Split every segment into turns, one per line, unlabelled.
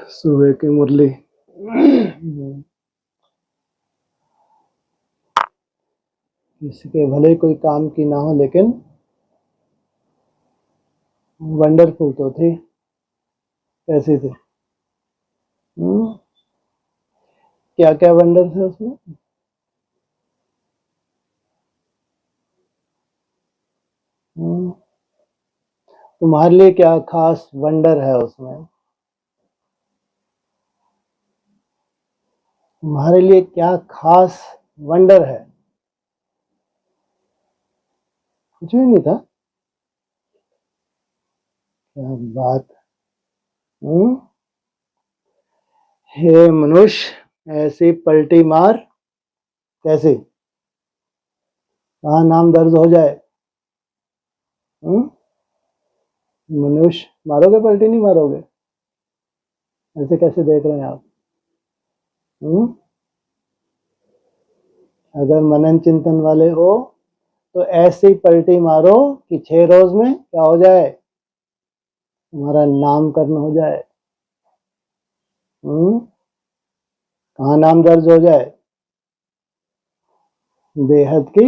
सुबह की मुरली। किसी के भले कोई काम की ना हो, लेकिन वंडरफुल तो थी। कैसी थी? क्या क्या वंडर थे उसमें? तुम्हारे लिए क्या खास वंडर है उसमें? तुम्हारे लिए क्या खास वंडर है? कुछ भी नहीं था। क्या बात। हम्म हे मनुष्य, ऐसी पलटी मार। कैसी? कहाँ नाम दर्ज हो जाए। मनुष्य, मारोगे पलटी? नहीं मारोगे? ऐसे कैसे देख रहे हैं आप? अगर मनन चिंतन वाले हो तो ऐसी पलटी मारो कि 6 रोज में क्या हो जाए? तुम्हारा नामकरण हो जाए। कहाँ नाम दर्ज हो जाए? बेहद की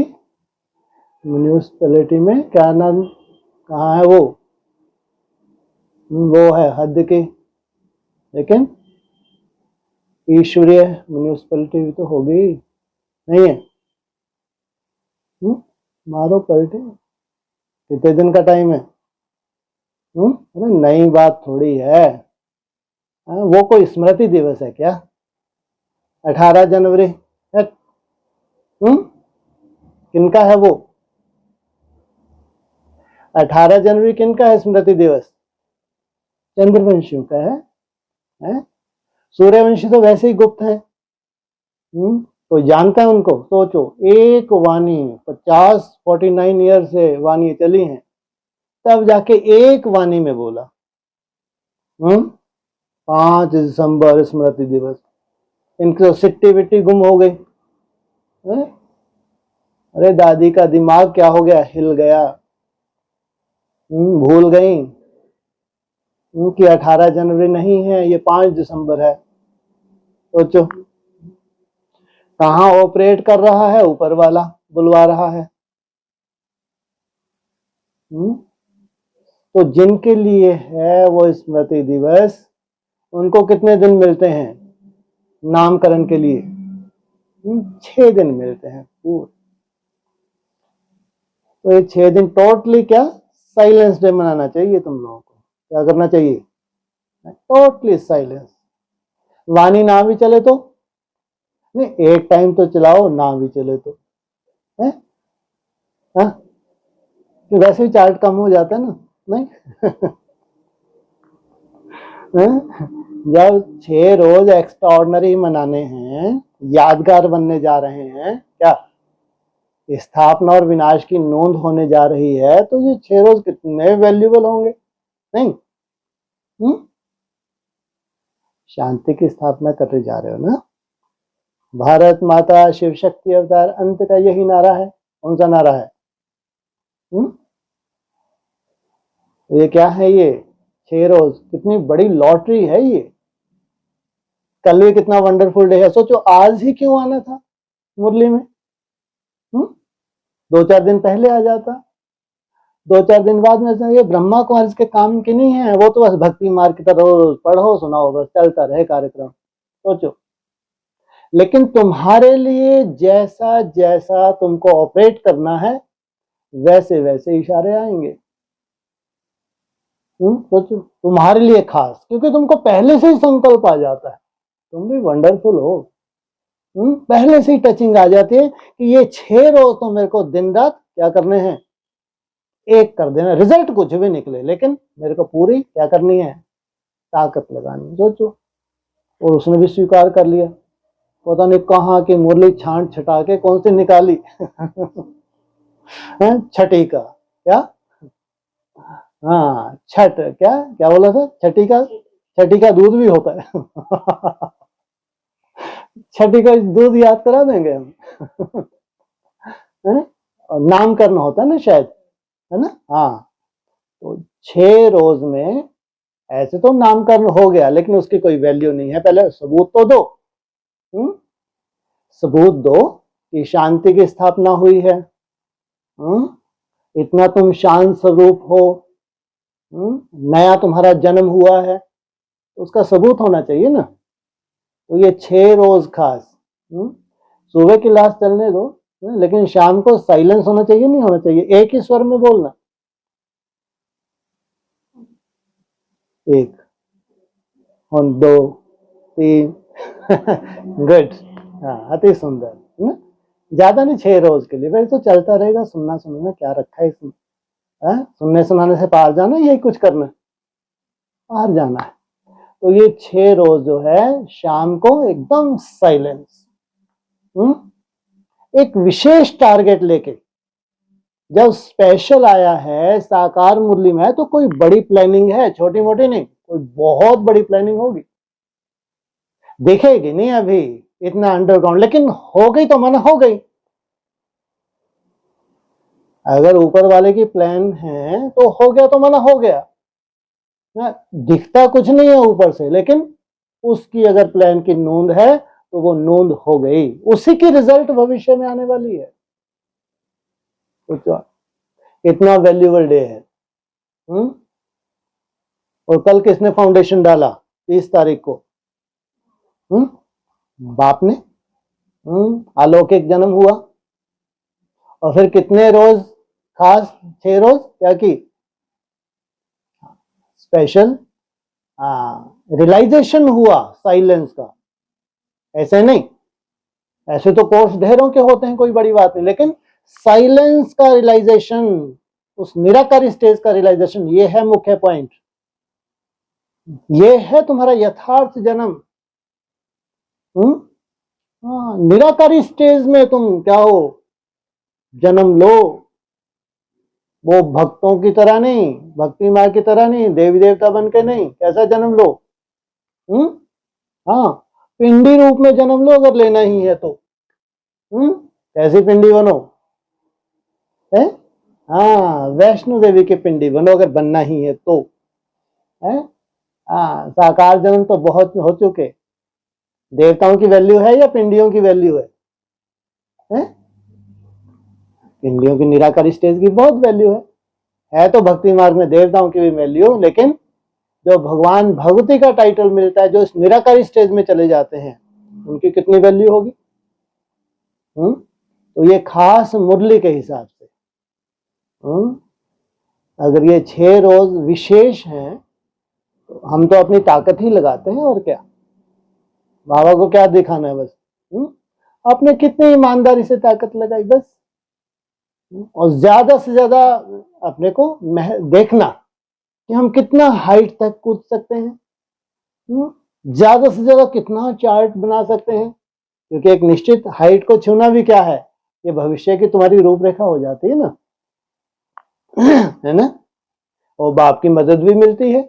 म्यूनिसिपैलिटी में। क्या नाम? कहाँ है वो? वो है हद की, लेकिन ईश्वरीय म्यूनिसिपैलिटी भी तो होगी, नहीं है? मारो पलटी। कितने दिन का टाइम है? अरे नई बात थोड़ी है। वो कोई स्मृति दिवस है क्या? 18 जनवरी? किनका है वो? 18 जनवरी किनका है स्मृति दिवस? चंद्रवंशियों का है? सूर्यवंशी तो वैसे ही गुप्त है। तो जानता है उनको? सोचो, एक वाणी 49 ईयर से वाणी चली हैं, तब जाके एक वाणी में बोला 5 दिसंबर स्मृति दिवस। इनकी तो सिट्टी विट्टी गुम हो गई। अरे दादी का दिमाग क्या हो गया, हिल गया। भूल गई कि 18 जनवरी नहीं है, ये 5 दिसंबर है। सोचो, कहाँ ऑपरेट कर रहा है? ऊपर वाला बुलवा रहा है। तो जिनके लिए है वो स्मृति दिवस, उनको कितने दिन मिलते हैं नामकरण के लिए? 6 दिन मिलते हैं पूरे। तो ये 6 दिन टोटली क्या साइलेंस डे मनाना चाहिए तुम लोगों को। क्या करना चाहिए? Totally silence. वाणी ना भी चले तो नहीं, एक टाइम तो चलाओ, ना भी चले तो है। हाँ, वैसे ही चार्ट कम हो जाता है ना, नहीं? जब 6 रोज एक्स्ट्राऑर्डिनरी मनाने हैं, यादगार बनने जा रहे हैं, क्या स्थापना और विनाश की नोंद होने जा रही है, तो ये 6 रोज कितने वैल्यूबल होंगे, नहीं? शांति की स्थापना करने जा रहे हो ना। भारत माता शिव शक्ति अवतार अंत का यही नारा है। कौन सा नारा है? ये क्या है? ये 6 रोज कितनी बड़ी लॉटरी है ये। कल भी कितना वंडरफुल डे है। सोचो, आज ही क्यों आना था मुरली में? 2-4 दिन पहले आ जाता। 2-4 दिन बाद में ये ब्रह्मा कुमारी के काम की नहीं है, वो तो बस भक्ति मार्ग की तरह पढ़ो सुनाओ, बस चलता रहे कार्यक्रम। सोचो, लेकिन तुम्हारे लिए जैसा जैसा तुमको ऑपरेट करना है, वैसे वैसे इशारे आएंगे। सोचो, तुम्हारे लिए खास, क्योंकि तुमको पहले से ही संकल्प आ जाता है। तुम भी वंडरफुल हो। पहले से ही टचिंग आ जाती है कि ये 6 रोज तो मेरे को दिन रात क्या करने हैं, एक कर देना। रिजल्ट कुछ भी निकले, लेकिन मेरे को पूरी क्या करनी है, ताकत लगानी। सोचो, और उसने भी स्वीकार कर लिया। पता नहीं कहाँ की मुरली छांट छटा के कौन सी निकाली। छठी का क्या? हाँ, छठ क्या क्या बोला था? छठी का दूध भी होता है। छठी का दूध याद करा देंगे हम। और नामकरण होता है ना शायद, है ना? हाँ, तो 6 रोज में ऐसे तो नामकरण हो गया लेकिन उसकी कोई वैल्यू नहीं है, पहले सबूत तो दो। सबूत दो कि शांति की स्थापना हुई है। इतना तुम शांत स्वरूप हो, नया तुम्हारा जन्म हुआ है, उसका सबूत होना चाहिए ना। तो ये 6 रोज खास, सुबह की क्लास चलने दो, लेकिन शाम को साइलेंस होना चाहिए, नहीं होना चाहिए, एक ही स्वर में बोलना। 1 और 2 3 गुड, हाँ अति सुंदर, है ना। ज्यादा नहीं, 6 रोज के लिए, फिर तो चलता रहेगा। सुनना सुनना क्या रखा है इसमें, सुनने सुनाने से पार जाना, यही कुछ करना, पार जाना है। तो ये 6 रोज जो है शाम को एकदम साइलेंस, एक विशेष टारगेट लेके। जब स्पेशल आया है साकार मुरली में, तो कोई बड़ी प्लानिंग है, छोटी मोटी नहीं, कोई बहुत बड़ी प्लानिंग होगी, देखेगी नहीं अभी इतना अंडरग्राउंड, लेकिन हो गई तो माना हो गई। अगर ऊपर वाले की प्लान है तो हो गया तो माना हो गया ना। दिखता कुछ नहीं है ऊपर से, लेकिन उसकी अगर प्लान की नोंद है तो वो नोंद हो गई, उसी की रिजल्ट भविष्य में आने वाली है। तो इतना वैल्यूबल डे है। और कल किसने फाउंडेशन डाला? 30 तारीख को बाप ने। अलौकिक जन्म हुआ, और फिर कितने रोज खास? 6 रोज क्या की? स्पेशल रियलाइजेशन हुआ साइलेंस का। ऐसे नहीं, ऐसे तो कोर्स ढेरों के होते हैं, कोई बड़ी बात नहीं, लेकिन साइलेंस का रियलाइजेशन, उस निराकारी स्टेज का रियलाइजेशन, ये है मुख्य पॉइंट। ये है तुम्हारा यथार्थ जन्म। निराकारी स्टेज में तुम क्या हो? जन्म लो। वो भक्तों की तरह नहीं, भक्ति मार्ग की तरह नहीं, देवी देवता बन के नहीं, कैसा जन्म लो? हाँ, पिंडी रूप में जन्म लो अगर लेना ही है तो। कैसी पिंडी बनो? है? हाँ, वैष्णो देवी की पिंडी बनो अगर बनना ही है तो। है? हाँ, साकार जन्म तो बहुत हो चुके। देवताओं की वैल्यू है या पिंडियों की वैल्यू है? पिंडियों की निराकारी स्टेज की बहुत वैल्यू है तो भक्ति मार्ग में देवताओं की भी वैल्यू, लेकिन जो भगवान भगवती का टाइटल मिलता है, जो इस निराकारी स्टेज में चले जाते हैं, उनकी कितनी वैल्यू होगी? तो ये खास मुरली के हिसाब से, अगर ये 6 रोज विशेष हैं, तो हम तो अपनी ताकत ही लगाते हैं, और क्या, बाबा को क्या दिखाना है बस। आपने कितनी ईमानदारी से ताकत लगाई बस, और ज्यादा से ज्यादा अपने को देखना कि हम कितना हाइट तक कूद सकते हैं, ज्यादा से ज्यादा कितना चार्ट बना सकते हैं, क्योंकि एक निश्चित हाइट को छूना भी क्या है, ये भविष्य की तुम्हारी रूपरेखा हो जाती है ना। है ना। और बाप की मदद भी मिलती है,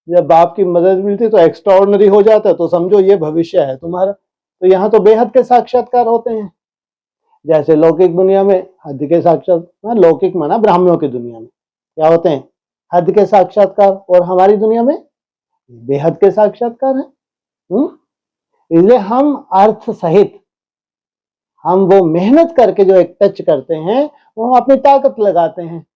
जब बाप की मदद मिलती है तो एक्स्ट्राऑर्डिनरी हो जाता है, तो समझो ये भविष्य है तुम्हारा। तो यहाँ तो बेहद के साक्षात्कार होते हैं, जैसे लौकिक दुनिया में हद के साक्षात्कार, लौकिक माना ब्राह्मणों की दुनिया में क्या होते हैं? हद के साक्षात्कार, और हमारी दुनिया में बेहद के साक्षात्कार है। इसलिए हम अर्थ सहित, हम वो मेहनत करके जो एक टच करते हैं, वो हम अपनी ताकत लगाते हैं।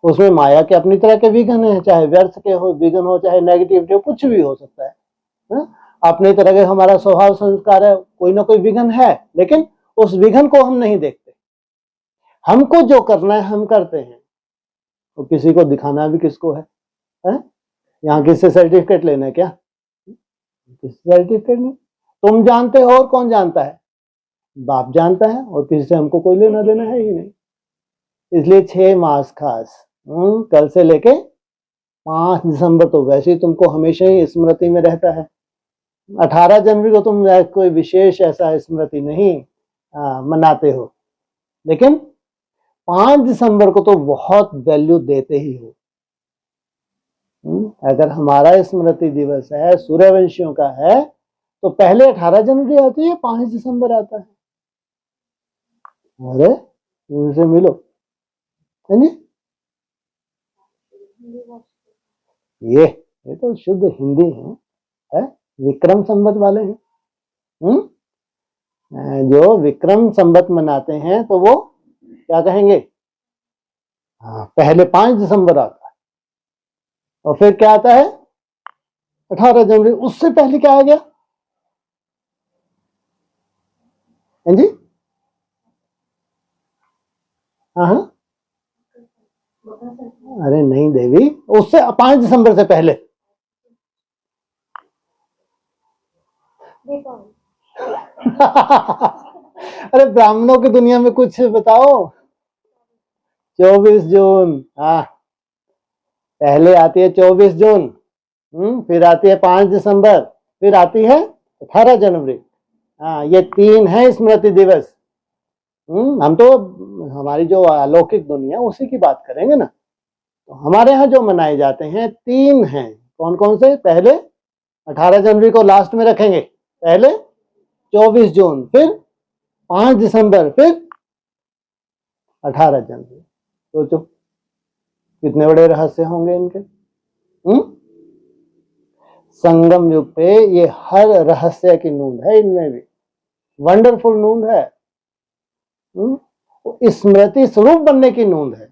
उसमें माया के अपनी तरह के विघन है, चाहे व्यर्थ के हो विघन हो, चाहे नेगेटिविटी हो, कुछ भी हो सकता है। अपनी तरह के हमारा स्वभाव संस्कार है, कोई ना कोई विघन है, लेकिन उस विघन को हम नहीं देखते। हमको जो करना है हम करते हैं, तो किसी को दिखाना भी किसको है? यहाँ किससे सर्टिफिकेट लेना है क्या? किससे सर्टिफिकेट नहीं, तुम जानते हो और कौन जानता है? बाप जानता है, और किसी से हमको कोई लेना देना है ही नहीं। इसलिए 6 मास खास, कल से लेके 5 दिसंबर तो वैसे ही तुमको हमेशा ही स्मृति में रहता है। 18 जनवरी को तुम कोई विशेष ऐसा स्मृति नहीं मनाते हो, लेकिन 5 दिसंबर को तो बहुत वैल्यू देते ही हो। अगर हमारा स्मृति दिवस है, सूर्यवंशियों का है, तो पहले 18 जनवरी आती है, 5 दिसंबर आता है। अरे उनसे मिलो, है नी? ये तो शुद्ध हिंदी है? विक्रम संवत वाले हैं। जो विक्रम संवत मनाते हैं तो वो क्या कहेंगे? हाँ, पहले 5 दिसंबर आता है और फिर क्या आता है? 18 जनवरी। उससे पहले क्या आ गया? हाँ जी, हाँ, अरे नहीं देवी, उससे 5 दिसंबर से पहले अरे ब्राह्मणों की दुनिया में कुछ बताओ। 24 जून। हाँ, पहले आती है 24 जून, फिर आती है 5 दिसंबर, फिर आती है 18 जनवरी। हाँ, ये 3 है स्मृति दिवस। हम तो हमारी जो अलौकिक दुनिया उसी की बात करेंगे ना। तो हमारे यहाँ जो मनाए जाते हैं 3 हैं। कौन कौन से? पहले 18 जनवरी को लास्ट में रखेंगे, पहले 24 जून, फिर 5 दिसंबर, फिर 18 जनवरी। सोचो कितने बड़े रहस्य होंगे इनके। संगम युग पे ये हर रहस्य की नूंद है, इनमें भी वंडरफुल नूंद है। स्मृति स्वरूप बनने की नूंद है।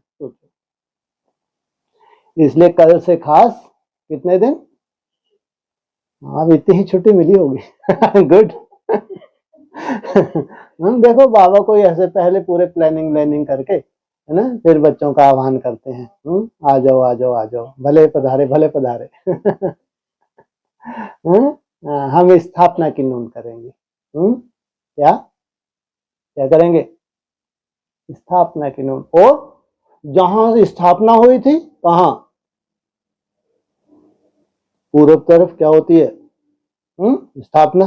इसलिए कल से खास कितने दिन? हाँ, इतनी ही छुट्टी मिली होगी। गुड। देखो बाबा को ऐसे पहले पूरे प्लानिंग करके, है ना, फिर बच्चों का आह्वान करते हैं। आ जाओ आ जाओ आ जाओ, भले पधारे भले पधारे। हम स्थापना की नून करेंगे। क्या क्या करेंगे? स्थापना की नून। और जहां स्थापना हुई थी, कहां? पूर्व तरफ क्या होती है? स्थापना।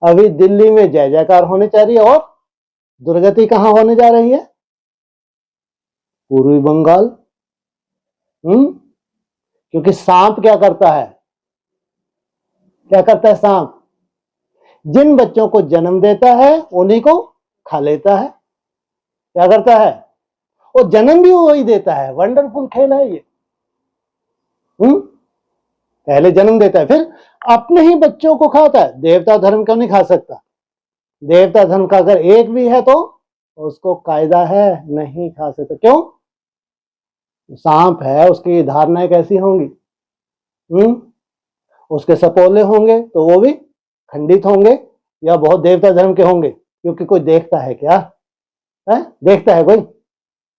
अभी दिल्ली में जय जयकार होने जा रही है, और दुर्गति कहां होने जा रही है? पूर्वी बंगाल। क्योंकि सांप क्या करता है? क्या करता है सांप? जिन बच्चों को जन्म देता है उन्हीं को खा लेता है। क्या करता है? और जन्म भी वही देता है। वंडरफुल खेल है ये। पहले जन्म देता है, फिर अपने ही बच्चों को खाता है। देवता धर्म क्यों नहीं खा सकता? देवता धर्म का अगर एक भी है तो उसको कायदा है, नहीं खा सकता। क्यों? सांप है, उसकी धारणाएं कैसी होंगी? उसके सपोले होंगे तो वो भी खंडित होंगे, या बहुत देवता धर्म के होंगे? क्योंकि कोई देखता है क्या? देखता है कोई?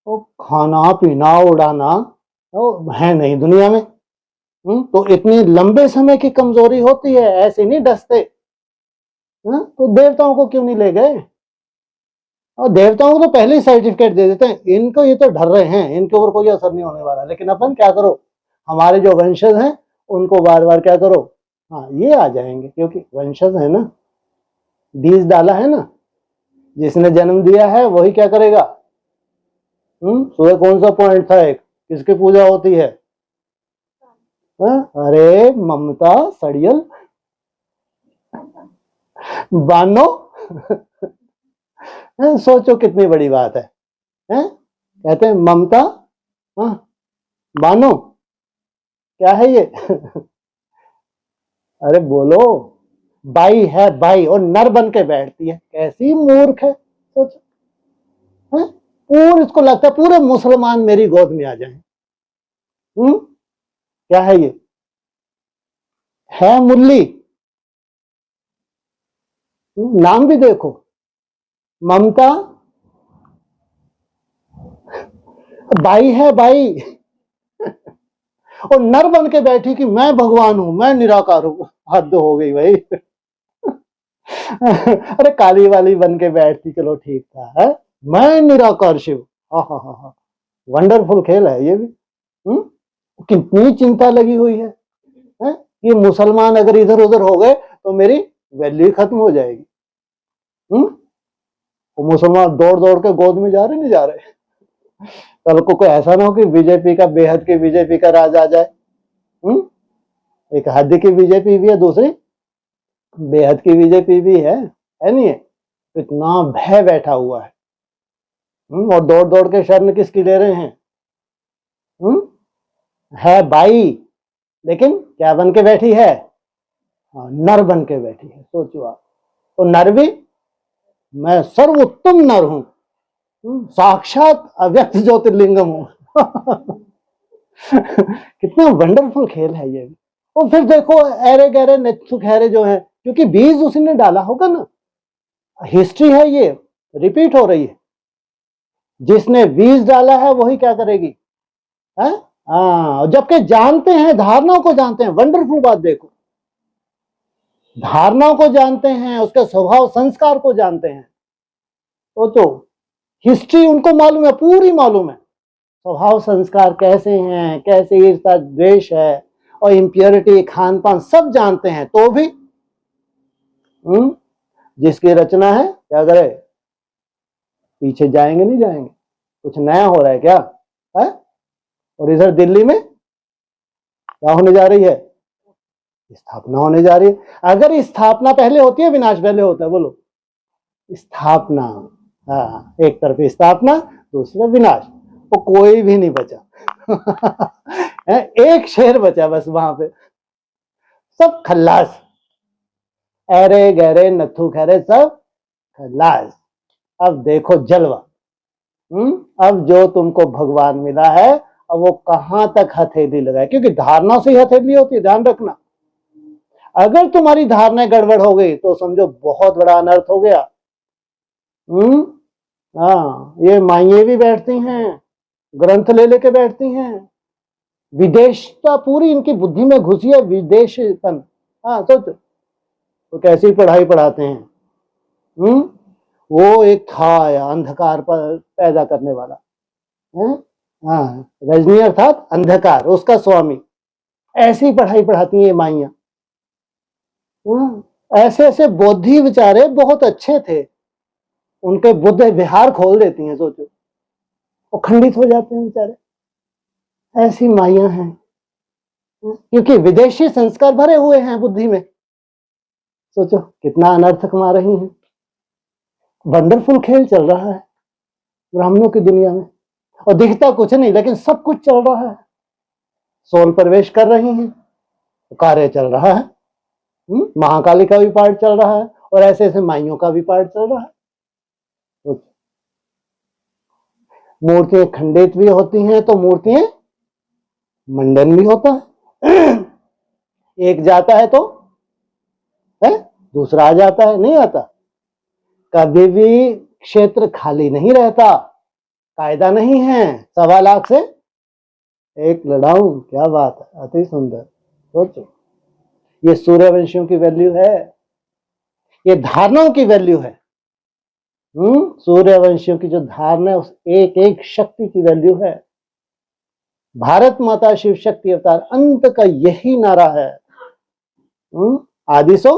वो खाना पीना उड़ाना तो है नहीं दुनिया में। तो इतनी लंबे समय की कमजोरी होती है, ऐसे नहीं डसते। तो देवताओं को क्यों नहीं ले गए? और देवताओं को तो पहले ही सर्टिफिकेट दे देते हैं, इनको ये तो डर रहे हैं, इनके ऊपर कोई असर नहीं होने वाला। लेकिन अपन क्या करो, हमारे जो वंशज हैं उनको बार बार क्या करो, हाँ ये आ जाएंगे, क्योंकि वंशज है ना, बीज डाला है ना, जिसने जन्म दिया है वही क्या करेगा। सुबह कौन सा पॉइंट था एक, किसकी पूजा होती है? अरे ममता सड़ियल बानो। सोचो कितनी बड़ी बात है। कहते हैं ममता, बानो, क्या है ये? अरे बोलो, बाई है बाई, और नर बन के बैठती है। कैसी मूर्ख है, सोचो। पूरे इसको लगता है पूरे मुसलमान मेरी गोद में आ जाएं। क्या है ये? है मुरली। नाम भी देखो, ममता, बाई है बाई, और नर बन के बैठी कि मैं भगवान हूं, मैं निराकार हूं। हद हो गई भाई। अरे काली वाली बन के बैठती, चलो ठीक था, है? मैं निराकार शिव। हाँ हाँ हाँ हाँ, वंडरफुल खेल है ये भी। कितनी चिंता लगी हुई है? ये मुसलमान अगर इधर उधर हो गए तो मेरी वैल्यू खत्म हो जाएगी। तो मुसलमान दौड़ दौड़ के गोद में जा रहे नहीं जा रहे? कल को कोई ऐसा ना हो कि बीजेपी का, बेहद की बीजेपी का राज आ जाए। एक हद की बीजेपी भी है, दूसरी बेहद की बीजेपी भी है नहीं है? इतना भय बैठा हुआ है। और दौड़ दौड़ के शरण किसकी ले रहे हैं? है बाई। लेकिन क्या बन के बैठी है? हाँ, नर बन के बैठी है। सोचो आप, तो नर भी, मैं सर्वोत्तम नर हूं, साक्षात अव्यक्त ज्योतिर्लिंगम हूं। कितना वंडरफुल खेल है ये। और फिर देखो एरे गहरे नथु खैरे जो है, क्योंकि बीज उसने डाला होगा ना, हिस्ट्री है ये, रिपीट हो रही है। जिसने बीज डाला है वही क्या करेगी, है? हाँ, जबकि जानते हैं, धारणाओं को जानते हैं। वंडरफुल बात देखो, धारणाओं को जानते हैं, उसके स्वभाव संस्कार को जानते हैं। तो हिस्ट्री उनको मालूम है, पूरी मालूम है, स्वभाव संस्कार कैसे हैं, कैसे ईर्ष्या द्वेष है और इम्प्योरिटी खान पान सब जानते हैं, तो भी जिसकी रचना है क्या करे, पीछे जाएंगे नहीं जाएंगे, कुछ नया हो रहा है क्या है? और इधर दिल्ली में क्या होने जा रही है, स्थापना होने जा रही है। अगर स्थापना पहले होती है, विनाश पहले होता है? बोलो, स्थापना। हाँ, एक तरफ स्थापना, दूसरा विनाश, वो कोई भी नहीं बचा। एक शेर बचा बस वहां पे, सब खल्लास, अरे गहरे नथु खैरे सब खल्लास। अब देखो जलवा। अब जो तुमको भगवान मिला है, अब वो कहां तक हथेली लगाए, क्योंकि धारणा से ही हथेली होती है, ध्यान रखना। अगर तुम्हारी धारणा गड़बड़ हो गई तो समझो बहुत बड़ा अनर्थ हो गया। हाँ, ये माइये भी बैठती हैं, ग्रंथ ले लेके बैठती हैं, विदेशता पूरी इनकी बुद्धि में घुसी है, विदेशपन। हाँ सोचो, तो कैसी पढ़ाई पढ़ाते हैं। वो एक था अंधकार पर पैदा करने वाला है। हाँ, रजनी अर्थात अंधकार, उसका स्वामी। ऐसी पढ़ाई पढ़ाती है माइया। ऐसे ऐसे बोधी बेचारे बहुत अच्छे थे, उनके बुद्ध विहार खोल देती हैं, सोचो, वो खंडित हो जाते हैं बेचारे। ऐसी माइया हैं, क्योंकि विदेशी संस्कार भरे हुए हैं बुद्धि में। सोचो कितना अनर्थ कमा रही हैं। वंडरफुल खेल चल रहा है ब्राह्मणों की दुनिया में, और दिखता कुछ नहीं लेकिन सब कुछ चल रहा है। सोल प्रवेश कर रही हैं, कार्य चल रहा है। महाकाली का भी पार्ट चल रहा है, और ऐसे ऐसे माइयों का भी पार्ट चल रहा है। मूर्तियां खंडित भी होती हैं तो मूर्तियां मंडन भी होता है। एक जाता है तो है, दूसरा आ जाता है, नहीं आता। कभी भी क्षेत्र खाली नहीं रहता, कायदा नहीं है 1.25 लाख से एक लड़ाऊं, क्या बात है, अति सुंदर। सोचो, ये सूर्यवंशियों की वैल्यू है, ये धारणाओं की वैल्यू है। सूर्यवंशियों की जो धारणा है, उस एक एक शक्ति की वैल्यू है। भारत माता शिव शक्ति अवतार अंत का यही नारा है। आदि सो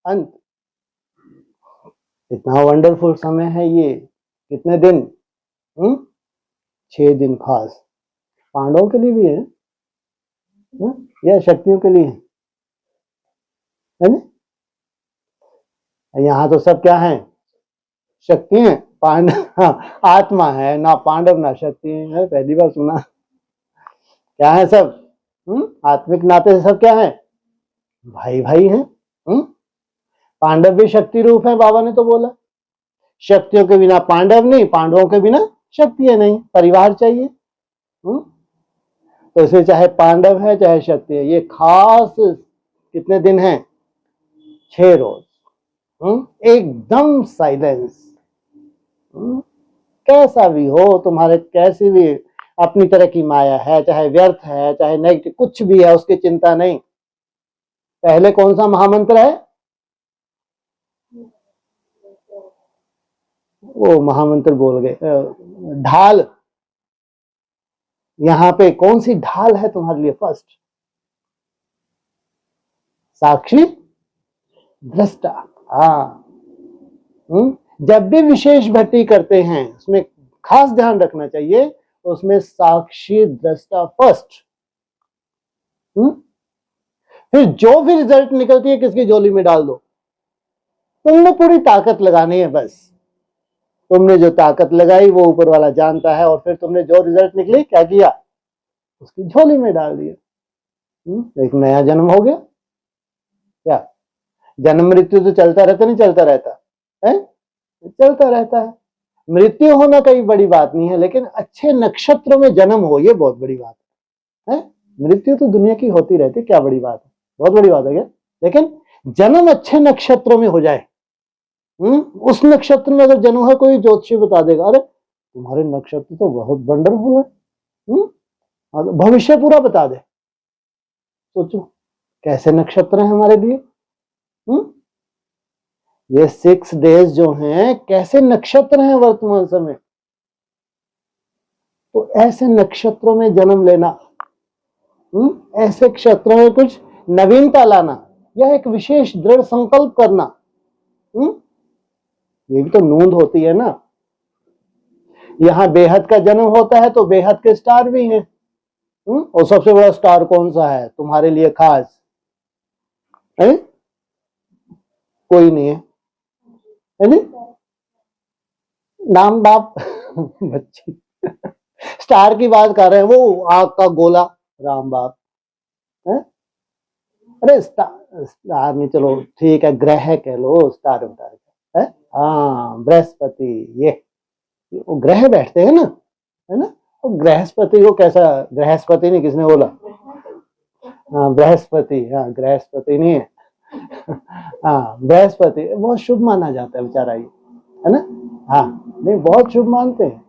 अंत। इतना वंडरफुल समय है ये। कितने दिन? 6 दिन खास पांडवों के लिए भी है, या शक्तियों के लिए है ना? यहाँ तो सब क्या है, शक्ति है। पांडव आत्मा है ना, पांडव ना शक्ति है, पहली बार सुना। क्या है सब? आत्मिक नाते से सब क्या है, भाई भाई हैं। पांडव भी शक्ति रूप है, बाबा ने तो बोला। शक्तियों के बिना पांडव नहीं, पांडवों के बिना शक्ति नहीं, परिवार चाहिए। तो इसमें चाहे पांडव है चाहे शक्ति है, ये खास कितने दिन है, 6 रोज। एकदम साइलेंस। कैसा भी हो तुम्हारे, कैसी भी अपनी तरह की माया है, चाहे व्यर्थ है चाहे नेगेटिव, कुछ भी है, उसकी चिंता नहीं। पहले कौन सा महामंत्र है? वो महामंत्र बोल गए, ढाल। यहां पे कौन सी ढाल है तुम्हारे लिए? फर्स्ट साक्षी दृष्टा। हाँ, जब भी विशेष भक्ति करते हैं उसमें खास ध्यान रखना चाहिए, उसमें साक्षी दृष्टा फर्स्ट। फिर जो भी रिजल्ट निकलती है किसकी झोली में डाल दो। तुमने पूरी ताकत लगानी है, बस तुमने जो ताकत लगाई वो ऊपर वाला जानता है, और फिर तुमने जो रिजल्ट निकली क्या किया, उसकी झोली में डाल दिया। एक नया जन्म हो गया। क्या जन्म मृत्यु तो चलता रहता, नहीं चलता रहता है? चलता रहता है। मृत्यु होना कोई बड़ी बात नहीं है, लेकिन अच्छे नक्षत्र में जन्म हो, ये बहुत बड़ी बात है। मृत्यु तो दुनिया की होती रहती, क्या बड़ी बात है, बहुत बड़ी बात है क्या? लेकिन जन्म अच्छे नक्षत्रों में हो जाए। उस नक्षत्र में अगर जन्म है, कोई ज्योतिषी बता देगा, अरे तुम्हारे नक्षत्र तो बहुत वंडरफुल है, भविष्य पूरा बता दे। सोचो कैसे नक्षत्र हैं हमारे लिए। ये 6 डेज जो हैं कैसे नक्षत्र हैं वर्तमान समय। तो ऐसे नक्षत्रों में जन्म लेना, ऐसे नक्षत्रों में कुछ नवीनता लाना, या एक विशेष दृढ़ संकल्प करना, ये भी तो नूंद होती है ना। यहां बेहद का जन्म होता है तो बेहद के स्टार भी हैं। और सबसे बड़ा स्टार कौन सा है तुम्हारे लिए खास है? कोई नहीं है नहीं? नाम बाप बच्ची स्टार की बात कर रहे हैं, वो आग का गोला राम बाप है? अरे स्टार नहीं, चलो ठीक है, ग्रह कह लो, स्टार बता है। हाँ बृहस्पति, ये वो ग्रह बैठते हैं ना, है ना। तो बृहस्पति को कैसा, बृहस्पति नहीं, किसने बोला? हाँ बृहस्पति, हाँ बृहस्पति नहीं है हाँ बृहस्पति बहुत शुभ माना जाता है बेचारा, ये है ना। हाँ नहीं, बहुत शुभ मानते हैं।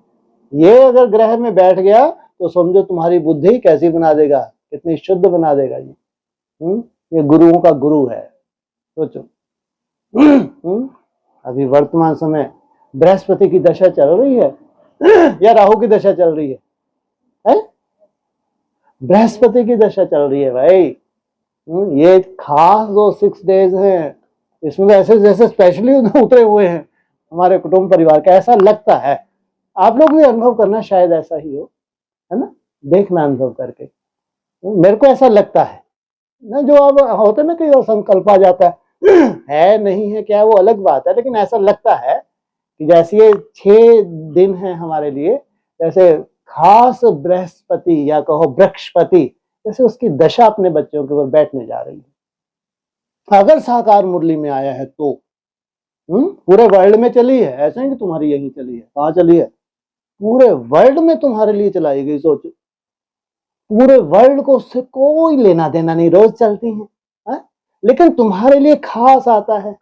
ये अगर ग्रह में बैठ गया तो समझो तुम्हारी बुद्धि कैसी बना देगा, कितनी शुद्ध बना देगा ये गुरुओं का गुरु है। सोचो अभी वर्तमान समय बृहस्पति की दशा चल रही है या राहु की दशा चल रही है? बृहस्पति की दशा चल रही है भाई। ये खास जो 6 डेज हैं, इसमें ऐसे जैसे स्पेशली उतरे हुए हैं हमारे कुटुंब परिवार का, ऐसा लगता है। आप लोग भी अनुभव करना, शायद ऐसा ही हो, है ना, देखना अनुभव करके। मेरे को ऐसा लगता है ना, जो अब होता है ना, कई संकल्प आ जाता है नहीं है क्या, वो अलग बात है, लेकिन ऐसा लगता है कि जैसे ये 6 दिन हैं हमारे लिए, जैसे खास बृहस्पति या कहो बृहस्पति, जैसे उसकी दशा अपने बच्चों के ऊपर बैठने जा रही है। अगर साकार मुरली में आया है तो पूरे वर्ल्ड में चली है, ऐसा नहीं कि तुम्हारी यहीं चली है। कहाँ चली है? पूरे वर्ल्ड में तुम्हारे लिए चलाई गई। सोचो पूरे वर्ल्ड को उससे कोई लेना देना नहीं, रोज चलती है? लेकिन तुम्हारे लिए खास आता है।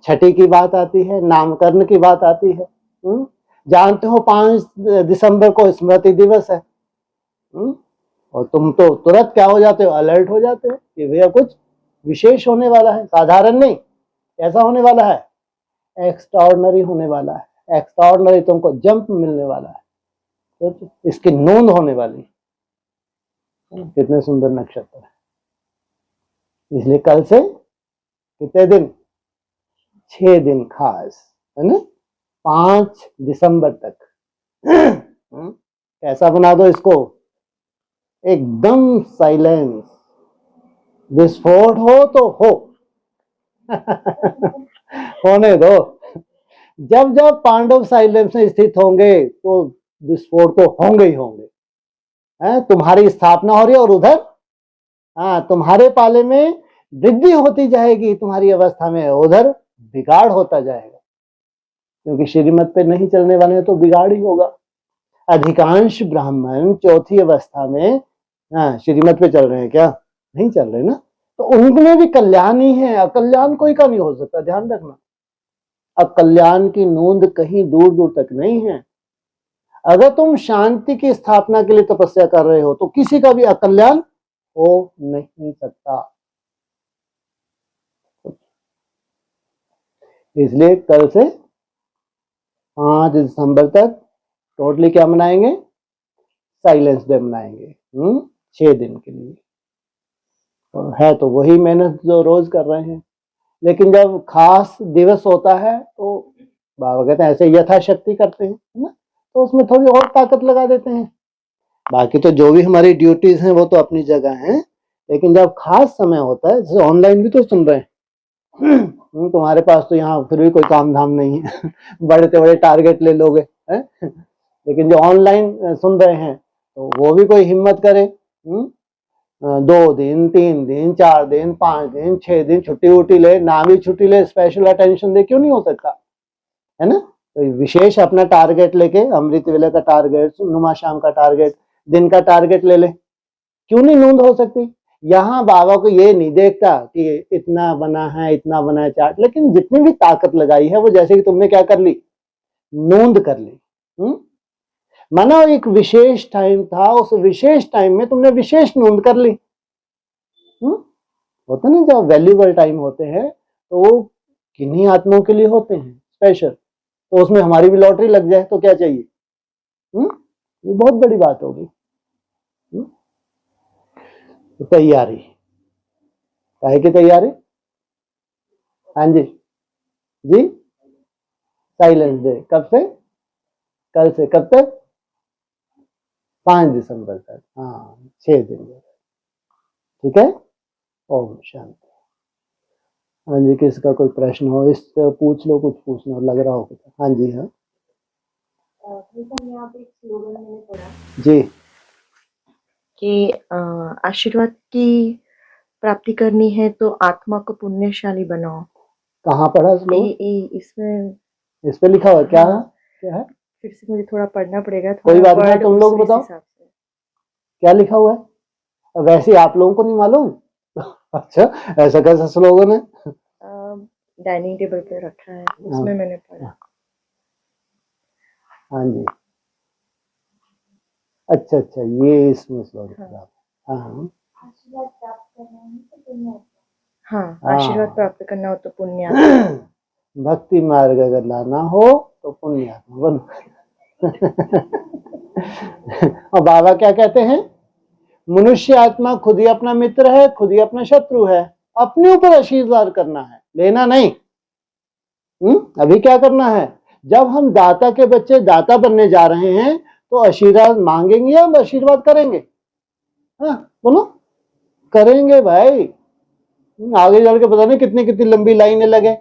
छठी की बात आती है, नामकरण की बात आती है। जानते हो 5 दिसंबर को स्मृति दिवस है। और तुम तो तुरंत क्या हो जाते हो, अलर्ट हो जाते हो कि भैया कुछ विशेष होने वाला है, साधारण नहीं। ऐसा होने वाला है, एक्स्ट्राऑर्डिनरी होने वाला है। एक्स्ट्राऑर्डिनरी तुमको जंप मिलने वाला है, तो इसकी नोंद होने वाली है। कितने सुंदर नक्षत्र है। इसलिए कल से कितने दिन, 6 दिन खास है ना, 5 दिसंबर तक। कैसा बना दो इसको, एकदम साइलेंस, विस्फोट हो तो हो होने दो। जब जब पांडव साइलेंस में स्थित होंगे तो विस्फोट तो होंगे ही होंगे। तुम्हारी स्थापना हो रही है और उधर तुम्हारे पाले में वृद्धि होती जाएगी, तुम्हारी अवस्था में उधर बिगाड़ होता जाएगा, क्योंकि श्रीमत पे नहीं चलने वाले तो बिगाड़ ही होगा। अधिकांश ब्राह्मण चौथी अवस्था में श्रीमत पे चल रहे हैं क्या? नहीं चल रहे ना, तो उनमें भी कल्याण ही है, अकल्याण कोई का नहीं हो सकता। ध्यान रखना, अकल्याण की नोंद कहीं दूर दूर तक नहीं है। अगर तुम शांति की स्थापना के लिए तपस्या कर रहे हो तो किसी का भी अकल्याण हो नहीं सकता। इसलिए कल से 5 दिसंबर तक टोटली क्या मनाएंगे, साइलेंस डे मनाएंगे 6 दिन के लिए। और है तो वही मेहनत जो रोज कर रहे हैं, लेकिन जब खास दिवस होता है तो बाबा कहते हैं ऐसे यथाशक्ति करते हैं, है ना, तो उसमें थोड़ी और ताकत लगा देते हैं। बाकी तो जो भी हमारी ड्यूटीज हैं वो तो अपनी जगह हैं, लेकिन जब खास समय होता है, जैसे ऑनलाइन भी तो सुन रहे हैं तुम्हारे पास तो यहाँ फिर भी कोई काम धाम नहीं है बड़े से बड़े टारगेट ले लोगे है? लेकिन जो ऑनलाइन सुन रहे हैं तो वो भी कोई हिम्मत करे 2 दिन, 3 दिन, 4 दिन, 5 दिन, 6 दिन छुट्टी वुट्टी ले, ना भी छुट्टी ले, स्पेशल अटेंशन दे, क्यों नहीं हो सकता, है ना? तो विशेष अपना टारगेट लेके, अमृत वेले का टारगेट, नुमा शाम का टारगेट, दिन का टारगेट ले ले, क्यों नहीं नूंद हो सकती? यहाँ बाबा को ये नहीं देखता कि इतना बना है, इतना बना है चार्ट, लेकिन जितनी भी ताकत लगाई है वो जैसे कि तुमने क्या कर ली, नूंद कर ली। माना एक विशेष टाइम था, उस विशेष टाइम में तुमने विशेष नूंद कर ली। होता नहीं, जब वैल्यूबल टाइम होते हैं तो वो किन्हीं आत्माओं के लिए होते हैं स्पेशल, तो उसमें हमारी भी लॉटरी लग जाए तो क्या चाहिए? ये बहुत बड़ी बात होगी। तो तैयारी, काहे की तैयारी? हाँ जी जी, साइलेंस डे कब से? कल से कब तक? 5 दिसंबर तक। हाँ, 6 दिन, ठीक है। ओम शांति। हाँ जी, किसका कोई प्रश्न हो इस पे पूछ लो, कुछ पूछना लग रहा हो कुछ। हाँ जी। हाँ
यहाँ पे एक स्लोगन मैंने पढ़ा
जी,
कि आशीर्वाद की प्राप्ति करनी है तो आत्मा को पुण्यशाली बनाओ।
कहाँ पढ़ा स्लोगन?
इसमें
इस पे लिखा हुआ क्या है?
हाँ,
क्या है?
फिर से मुझे थोड़ा पढ़ना पड़ेगा,
कोई
थोड़ा
बात नहीं,
वर्ड
तुम लोग
उस
बताओ
हिसाब से।
क्या लिखा हुआ है। वैसे आप लोगों को नहीं मालूम? अच्छा, ऐसा कैसा स्लोगन है?
डाइनिंग टेबल पे रखा है, उसमें मैंने पढ़ा।
हाँ जी, अच्छा अच्छा, ये इसमें स्लोगन। हाँ
आशीर्वाद प्राप्त करना है तो पुण्य। हाँ, आशीर्वाद प्राप्त करना हो तो पुण्य।
भक्ति मार्ग अगर लाना हो तो पुण्यात्मा बनो। और बाबा क्या कहते हैं? मनुष्य आत्मा खुद ही अपना मित्र है, खुद ही अपना शत्रु है। अपने ऊपर आशीर्वाद करना है, लेना नहीं। अभी क्या करना है? जब हम दाता के बच्चे दाता बनने जा रहे हैं तो आशीर्वाद मांगेंगे या आशीर्वाद करेंगे? हाँ बोलो, करेंगे भाई। आगे चल के पता नहीं कितनी कितनी लंबी लाइनें लगे।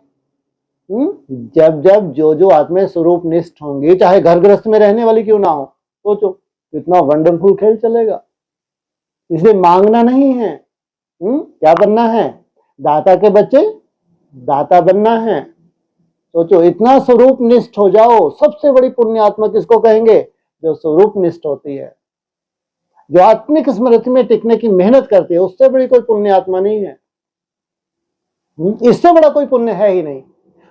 जब जब जो जो आत्मा स्वरूप निष्ठ होंगी, चाहे घर गृहस्थ में रहने वाली क्यों ना हो, सोचो कितना वंडरफुल खेल चलेगा। इसलिए मांगना नहीं है, क्या बनना है? दाता के बच्चे दाता बनना है। सोचो, इतना स्वरूप निष्ठ हो जाओ। सबसे बड़ी पुण्य आत्मा किसको कहेंगे? जो स्वरूप निष्ठ होती है, जो आत्मिक स्मृति में टिकने की मेहनत करती है, उससे बड़ी कोई पुण्य आत्मा नहीं है। इससे बड़ा कोई पुण्य है ही नहीं।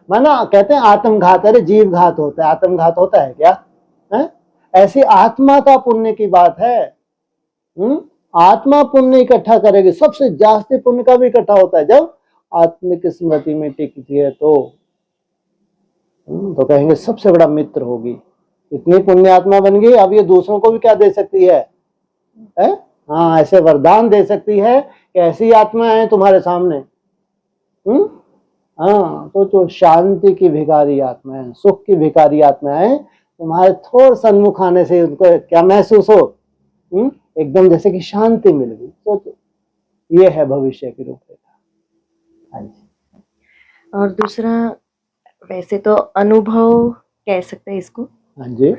माना कहते हैं आत्मघात, अरे जीव घात होता है, आत्मघात होता है क्या? है? ऐसी आत्मा का पुण्य की बात है। आत्मा पुण्य इकट्ठा करेगी, सबसे जास्ती पुण्य का भी इकट्ठा होता है जब आत्मिक स्मृति में टिकती है तो कहेंगे सबसे बड़ा मित्र होगी। इतनी पुण्य आत्मा बन गई, अब ये दूसरों को भी क्या दे सकती है? हाँ, ऐसे वरदान दे सकती है कि ऐसी आत्मा है तुम्हारे सामने। हाँ, तो शांति की भिखारी आत्मा है, सुख की भिखारी आत्मा है, तुम्हारे थोड़ा सन्मुख आने से उनको क्या महसूस हो? एकदम जैसे कि शांति मिल गई। सोचो, ये है भविष्य की रूपरेखा। हाँ जी।
और दूसरा, वैसे तो अनुभव कह सकते हैं इसको।
हाँ जी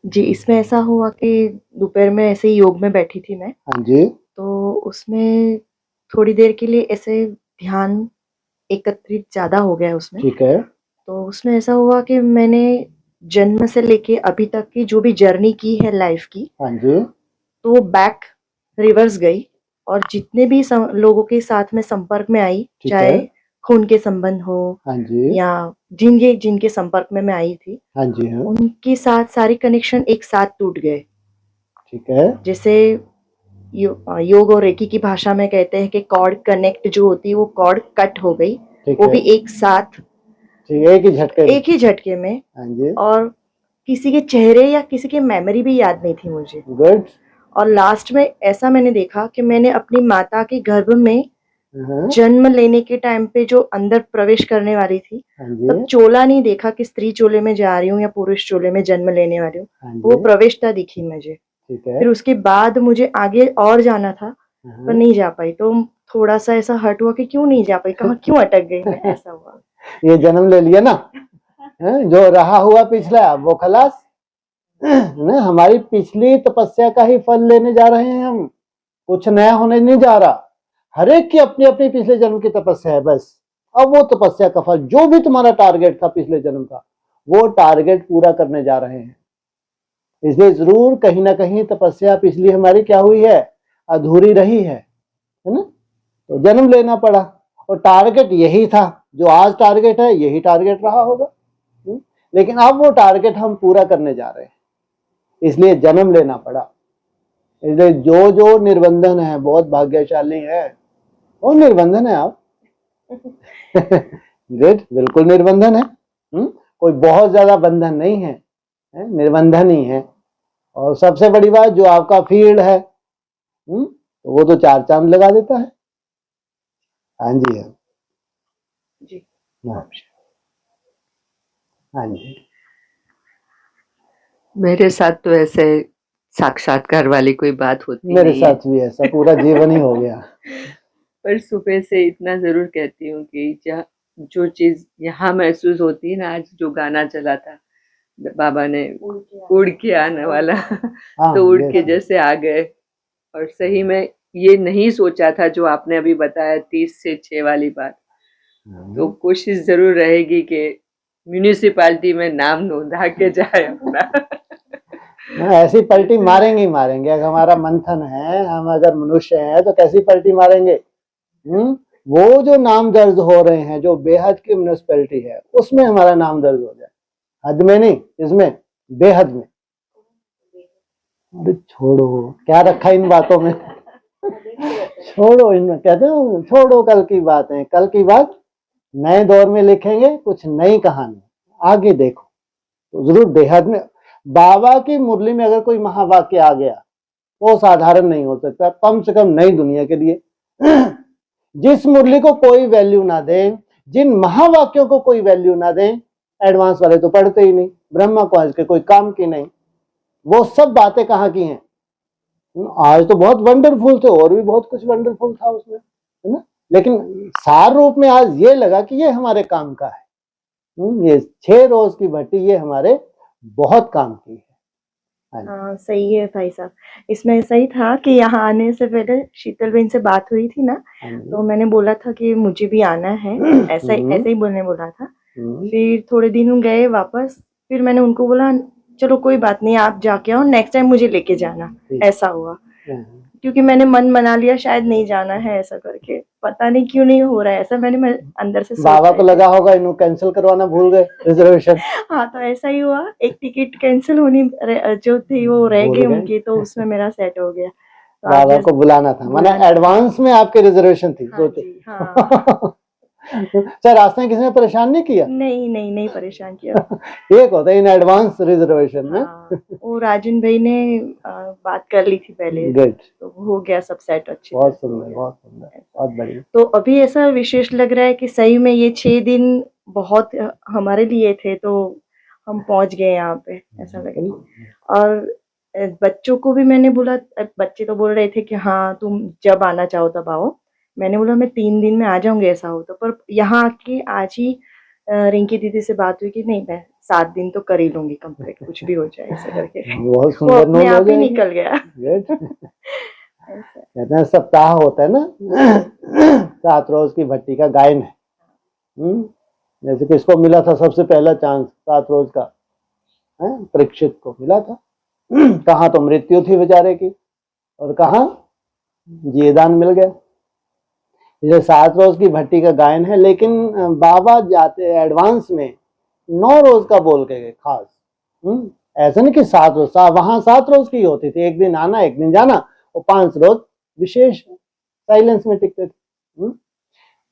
जी, इसमें ऐसा हुआ कि दोपहर में ऐसे ही योग में बैठी थी मैं।
हाँ जी,
तो उसमें थोड़ी देर के लिए ऐसे ध्यान एकत्रित ज़्यादा हो गया उसमें।
ठीक है।
तो उसमें ऐसा हुआ कि मैंने जन्म से लेके अभी तक की जो भी जर्नी की है लाइफ की,
हाँ जी,
तो वो बैक रिवर्स गई। और जितने भी लोगों के साथ में संपर्क में आई,
ठीक
चाहे
है।
खून के संबंध हो
हाँ जी,
या जिनके संपर्क में मैं आई थी,
हाँ जी, हाँ
उनके साथ सारे कनेक्शन एक साथ टूट गए।
ठीक है।
जैसे योग और रेकी की भाषा में कहते हैं कि कॉर्ड कनेक्ट जो होती है वो कॉर्ड कट हो गई,
ठीक
वो
है।
भी एक साथ,
ठीक है, एक ही झटके में।
में।
हाँ जी,
और किसी के चेहरे या किसी की मेमोरी भी याद नहीं थी मुझे।
गुड।
और लास्ट में ऐसा मैंने देखा कि मैंने अपनी माता के गर्भ में
हाँ
जन्म लेने के टाइम पे जो अंदर प्रवेश करने वाली थी,
जी,
तब चोला नहीं देखा कि स्त्री चोले में जा रही हूँ या पुरुष चोले में जन्म लेने वाली हूँ।
हाँ
वो
जी,
प्रवेशता दिखी मुझे।
ठीक है।
फिर उसके बाद मुझे आगे और जाना था, पर नहीं जा पाई। तो थोड़ा सा ऐसा हर्ट हुआ कि क्यों नहीं जा पाई, कहाँ क्यों अटक गई मैं, ऐसा हुआ।
ये जन्म ले लिया ना, जो रहा हुआ पिछला वो खलास। ना, हमारी पिछली तपस्या का ही फल लेने जा रहे हैं हम। कुछ नया होने नहीं जा रहा। हर एक की अपनी अपनी पिछले जन्म की तपस्या है बस। अब वो तपस्या का फल, जो भी तुम्हारा टारगेट था पिछले जन्म का, वो टारगेट पूरा करने जा रहे हैं। इसलिए जरूर कहीं ना कहीं तपस्या पिछली हमारी क्या हुई है, अधूरी रही है ना। तो जन्म लेना पड़ा और टारगेट यही था, जो आज टारगेट है यही टारगेट रहा होगा। लेकिन अब वो टारगेट हम पूरा करने जा रहे हैं, इसलिए जन्म लेना पड़ा। इसलिए जो जो निर्बंधन है, बहुत भाग्यशाली है वो निर्बंधन है आप। गुड, बिल्कुल निर्बंधन है। कोई बहुत ज्यादा बंधन नहीं है, निर्बंधन ही है। और सबसे बड़ी बात, जो आपका फील्ड है तो वो तो 4 चांद लगा देता है। हाँ जी, हाँ
जी।
हाँ जी।
मेरे साथ तो ऐसे साक्षात्कार वाली कोई बात होती
मेरे
नहीं है,
साथ भी ऐसा पूरा जीवन ही हो गया।
पर सुबह से इतना जरूर कहती हूँ कि जो चीज यहाँ महसूस होती है ना, आज जो गाना चला था बाबा ने, उड़ के आने वाला,
हाँ,
तो उड़ के
ये
जैसे आ गए। और सही में ये नहीं सोचा था जो आपने अभी बताया 30 से 6 वाली बात। तो कोशिश जरूर रहेगी कि म्यूनिसिपालिटी में नाम नोंदा के जाए अपना।
ऐसी पलटी मारेंगे ही मारेंगे। अगर हमारा मंथन है, हम अगर मनुष्य हैं तो कैसी पलटी मारेंगे। वो जो नाम दर्ज हो रहे हैं, जो बेहद की म्यूनिसिपैलिटी है, उसमें हमारा नाम दर्ज हो जाए। हद में नहीं, इसमें बेहद में। अरे छोड़ो, क्या रखा इन बातों में। छोड़ो, इनमें कहते हैं छोड़ो कल की बातें। कल की बात नए दौर में लिखेंगे, कुछ नई कहानी आगे देखो। तो जरूर बेहद में बाबा की मुरली में अगर कोई महावाक्य आ गया वो साधारण नहीं हो सकता, कम से कम नई दुनिया के लिए। जिस मुरली को कोई वैल्यू ना दे, जिन महावाक्यों को कोई वैल्यू ना दे, एडवांस वाले तो पढ़ते ही नहीं। ब्रह्मा को आज के कोई काम की नहीं, वो सब बातें कहाँ की हैं। आज तो बहुत वंडरफुल थे, और भी बहुत कुछ वंडरफुल था उसमें, है ना। लेकिन सार रूप में आज ये लगा कि ये हमारे काम का है। ये 6 रोज की भट्टी ये हमारे बहुत काम की है।
हाँ सही है भाई साहब। इसमें सही था कि यहाँ आने से पहले शीतल बहन से बात हुई थी ना, तो मैंने बोला था कि मुझे भी आना है, ऐसा ऐसे ही बोलने बोला था। फिर थोड़े दिन गए वापस, फिर मैंने उनको बोला चलो कोई बात नहीं, आप जाके आओ, नेक्स्ट टाइम मुझे लेके जाना। ऐसा हुआ क्योंकि मैंने मन बना लिया शायद नहीं जाना है, ऐसा करके पता नहीं क्यों नहीं हो रहा है ऐसा। मैंने अंदर से
बाबा को लगा होगा इन्हों कैंसिल करवाना भूल गए रिजर्वेशन।
हाँ तो ऐसा ही हुआ, एक टिकट कैंसिल होनी जो थी वो रह गई उनकी, तो उसमें मेरा सेट हो गया। तो
बाबा को बुलाना था, माने एडवांस में आपके रिजर्वेशन थी।
हाँ जी, हाँ।
सर रास्ते में किसी ने परेशान नहीं किया?
नहीं परेशान किया।
एक होता है इन एडवांस रिजर्वेशन में।
हाँ, वो राजन भाई ने बात कर ली थी पहले, तो हो गया सब सेट अच्छे।
बहुत सुंदर, बहुत सुंदर, बहुत बढ़िया।
तो अभी ऐसा विशेष लग रहा है कि सही में ये 6 दिन बहुत हमारे लिए थे, तो हम पहुंच गए यहाँ पे, ऐसा लग रहा है। और बच्चों को भी मैंने बोला, बच्चे तो बोल रहे थे कि हाँ तुम जब आना चाहो तब आओ। मैंने बोला मैं 3 दिन में आ जाऊंगी ऐसा हो तो, पर यहाँ आके आज ही रिंकी दीदी से बात हुई कि नहीं मैं 7 दिन तो कर ही लूंगी कंप्लीट, कुछ भी हो जाए ऐसा करके।
बहुत सुंदर
अपने आप ही निकल गया।
कहते हैं सप्ताह होता है ना, 7 रोज की भट्टी का गायन है। जैसे किसको मिला था सबसे पहला चांस 7 रोज का, परीक्षित को मिला था। कहाँ तो मृत्यु थी बेचारे की, और कहाँ जीदान मिल गया। जैसे 7 रोज की भट्टी का गायन है, लेकिन बाबा जाते एडवांस में 9 रोज का बोल के गए खास। ऐसा नहीं कि 7 रोज, वहां 7 रोज की होती थी, एक दिन आना एक दिन जाना, और 5 रोज विशेष साइलेंस में टिकते थे।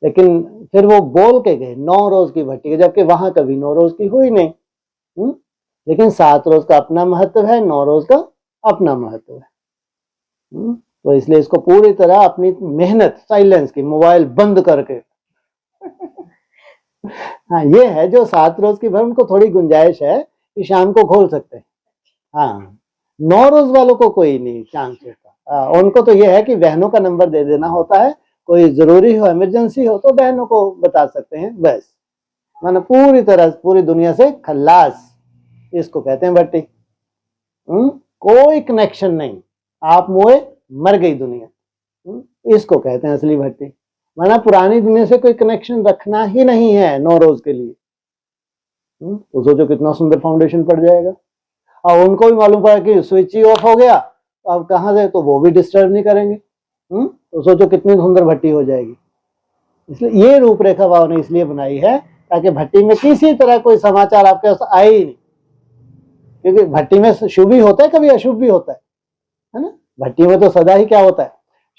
लेकिन फिर वो बोल के गए 9 रोज की भट्टी, जबकि वहां कभी 9 रोज की हुई नहीं। लेकिन 7 रोज का अपना महत्व है, 9 रोज का अपना महत्व है। तो इसलिए इसको पूरी तरह अपनी मेहनत साइलेंस की, मोबाइल बंद करके। हाँ ये है जो 7 रोज की भर, उनको थोड़ी गुंजाइश है कि शाम को खोल सकते हैं। हाँ 9 रोज वालों को कोई नहीं चांस होता। उनको तो ये है कि बहनों का नंबर दे देना होता है, कोई जरूरी हो इमरजेंसी हो तो बहनों को बता सकते हैं बस। माना पूरी तरह पूरी दुनिया से खल्लास, इसको कहते हैं भट्टी। कोई कनेक्शन नहीं, आप मोए मर गई दुनिया। इसको कहते हैं असली भट्टी। वरना पुरानी दुनिया से कोई कनेक्शन रखना ही नहीं है 9 रोज के लिए। तो सोचो कितना सुंदर फाउंडेशन पड़ जाएगा। और उनको भी मालूम पड़ा कि स्विच ही ऑफ हो गया, तो अब कहाँ से, तो वो भी डिस्टर्ब नहीं करेंगे। तो सोचो कितनी सुंदर भट्टी हो जाएगी। इसलिए ये रूपरेखा भाव ने इसलिए बनाई है ताकि भट्टी में किसी तरह कोई समाचार आपके पास आए ही नहीं, क्योंकि भट्टी में शुभ ही होता है, कभी अशुभ भी होता है ना। भट्टी में तो सदा ही क्या होता है,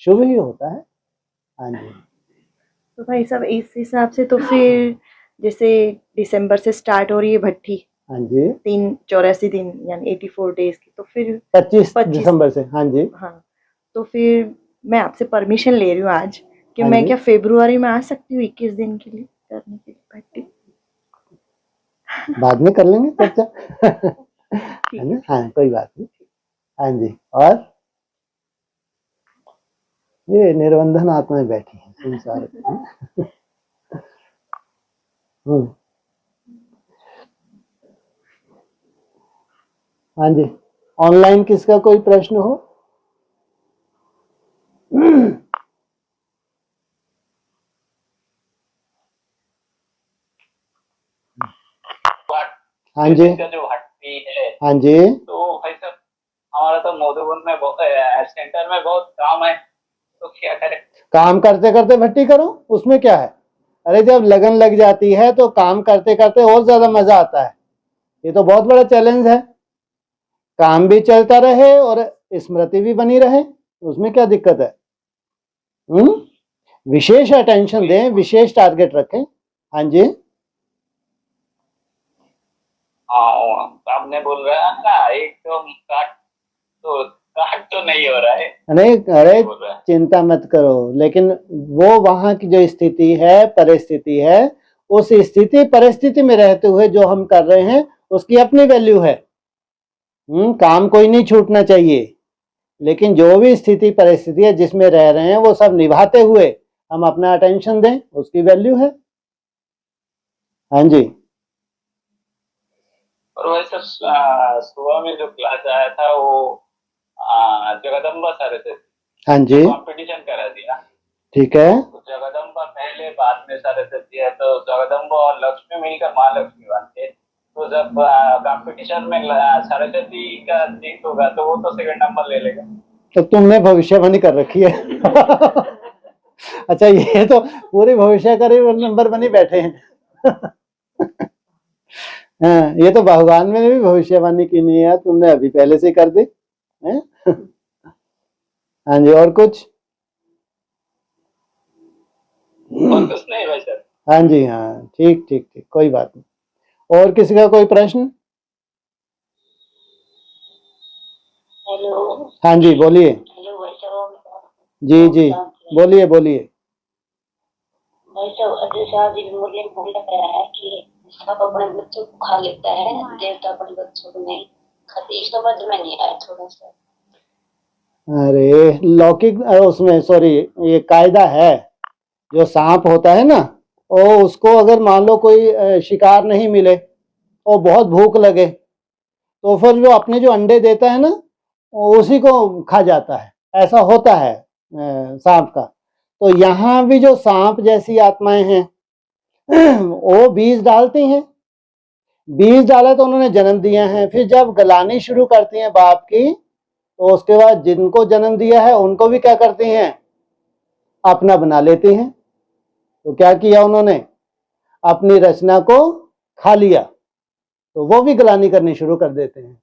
शुभ ही होता है। हाँ जी।
तो भाई साहब इस हिसाब से तो फिर जैसे दिसंबर से स्टार्ट हो रही है भट्टी,
हाँ जी,
84 दिन यानी 84 डेज की, तो फिर
25 दिसंबर से। हाँ जी,
हाँ, तो फिर मैं आपसे परमिशन ले रही हूँ आज कि
हाँ
मैं
जी।
क्या फरवरी में आ सकती हूँ 21 दिन के लिए करने के लिए भट्टी?
बाद में कर लेंगे चर्चा। है ना, हाँ कोई बात नहीं। हाँ जी। और ये निर्बंधन आत्माएं बैठी हैं संसार में। हाँ जी, ऑनलाइन किसका कोई प्रश्न हो? हाँ जी,
का जो भट्टी है,
हाँ जी,
तो भाई साहब हमारा तो मधुबन में सेंटर में बहुत काम है, तो क्या करें?
काम करते करते भट्टी करो, उसमें क्या है। अरे जब लगन लग जाती है तो काम करते करते और ज्यादा मजा आता है। ये तो बहुत बड़ा चैलेंज है। काम भी चलता रहे और स्मृति भी बनी रहे, उसमें क्या दिक्कत है। विशेष अटेंशन दें, विशेष टारगेट रखें। हाँ जी,
हाँ आपने बोल रहा है ना, एक तो काट तो नहीं हो रहा है।
नहीं, अरे
बोल रहा है।
चिंता मत करो, लेकिन वो वहां की जो स्थिति है, परिस्थिति है, उस स्थिति परिस्थिति में रहते हुए जो हम कर रहे हैं उसकी अपनी वैल्यू है। काम कोई नहीं छूटना चाहिए, लेकिन जो भी स्थिति परिस्थिति है जिसमें रह रहे हैं वो सब निभाते हुए हम अपना अटेंशन दें, उसकी वैल्यू है। हाँ जी,
और वैसे सुबह में जो क्लास आया था वो जगदम्बा सर से
हाँ जी,
कंपटीशन करा दिया।
ठीक है।
तो जगदम्बा पहले, बाद में सरस्वती है, तो जगदम्बा और लक्ष्मी मिलकर महालक्ष्मी बनते। तो जब कंपटीशन में सरस्वती का जीत होगा तो वो तो सेकंड नंबर ले लेगा।
तो तुमने भविष्यवाणी कर रखी है। अच्छा, ये तो पूरी भविष्य करे नंबर बनी बैठे हैं। हाँ, ये तो भगवान में भी भविष्यवाणी की नहीं है, तुमने अभी पहले से कर दी है। हाँ जी, और कुछ?
और कुछ नहीं भाई सर।
हाँ जी, हाँ ठीक ठीक ठीक, कोई बात नहीं। और किसी का कोई प्रश्न?
हेलो।
हाँ जी, बोलिए।
हेलो भाई साहब।
जी जी, बोलिए बोलिए।
भाई साहब जैसे आज मुझे बोला गया है कि सब अपने बच्चों को खा लेता है, देवता अपने बच्चों को नहीं खाते। समझ में नहीं आया थोड़ा सा।
अरे लौकिक उसमें, सॉरी, ये कायदा है, जो सांप होता है ना, और उसको अगर मान लो कोई शिकार नहीं मिले और बहुत भूख लगे, तो फिर जो अपने जो अंडे देता है ना, उसी को खा जाता है। ऐसा होता है सांप का। तो यहाँ भी जो सांप जैसी आत्माएं हैं, वो बीज डालती हैं। बीज डाला तो उन्होंने जन्म दिए हैं, फिर जब गलानी शुरू करती हैं बाप की, तो उसके बाद जिनको जन्म दिया है उनको भी क्या करती हैं, अपना बना लेती हैं। तो क्या किया उन्होंने, अपनी रचना को खा लिया, तो वो भी गलानी करनी शुरू कर देते हैं।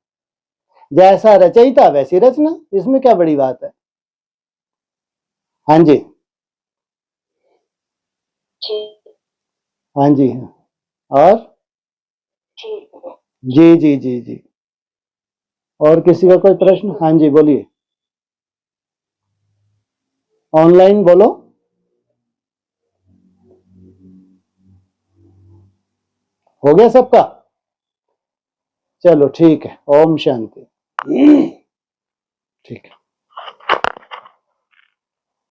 जैसा रचयिता वैसी रचना, इसमें क्या बड़ी बात है। हाँ जी,
ठीक।
हाँ जी, और
ठीक है।
जी जी जी जी, और किसी का कोई प्रश्न? हाँ जी, बोलिए। ऑनलाइन बोलो। हो गया सबका? चलो ठीक है, ओम शांति। ठीक है।